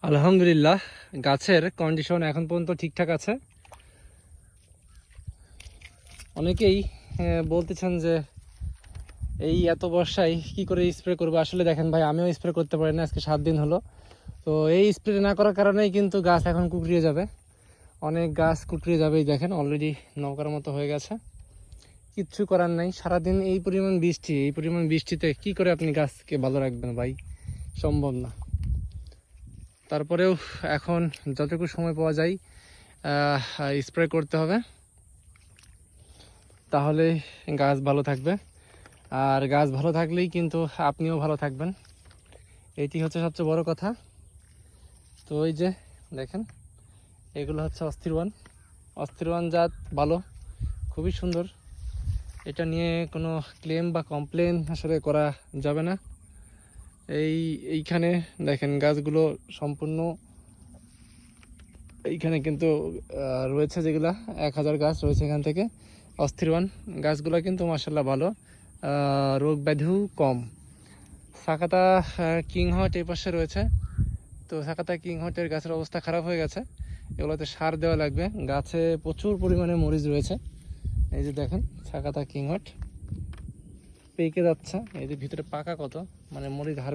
আলহামদুলিল্লাহ, গাছের কন্ডিশন এখন পর্যন্ত ঠিকঠাক আছে। অনেকেই বলতেছেন যে এই এত বর্ষায় কি করে স্প্রে করবো। আসলে দেখেন ভাই, আমিও স্প্রে করতে পারি না, আজকে 7 দিন হলো। তো এই স্প্রে না করার কারণেই কিন্তু গাছ এখন কুকড়িয়ে যাবে, অনেক গাছ কুকড়িয়ে যাবে। এই দেখেন অলরেডি নৌকার মতো হয়ে গেছে। কিচ্ছু করার নাই, সারাদিন এই পরিমাণ বৃষ্টি, এই পরিমাণ বৃষ্টিতে কি করে আপনি গাছকে ভালো রাখবেন ভাই? সম্ভব না। তারপরেও এখন যতটুকু সময় পাওয়া যায় স্প্রে করতে হবে, তাহলে গাছ ভালো থাকবে। আর গাছ ভালো থাকলেই কিন্তু আপনিও ভালো থাকবেন, এটি হচ্ছে সবচেয়ে বড় কথা। তো ওই যে দেখেন, এগুলো হচ্ছে অস্থির ওয়ান জাত, ভালো, খুবই সুন্দর। এটা নিয়ে কোনো ক্লেম বা কমপ্লেন আসলে করা যাবে না। এইখানে দেখেন গাছগুলো সম্পূর্ণ, এইখানে কিন্তু রয়েছে যেগুলা 1000 গাছ রয়েছে এখান থেকে। অস্থির ওয়ান গাছগুলো কিন্তু মাসাল্লাহ ভালো, রোগ ব্যাধিও কম। সাকাতা কিংহট এই পাশে রয়েছে। তো সাকাতা কিংহটের গাছের অবস্থা খারাপ হয়ে গেছে, এগুলোতে সার দেওয়া লাগবে। গাছে প্রচুর পরিমাণে মরিচ রয়েছে। এই যে দেখেন সাকাতা কিংহট পেকে যাচ্ছে, এই যে ভিতরে পাকা কত, মানে মরিচ হারবে।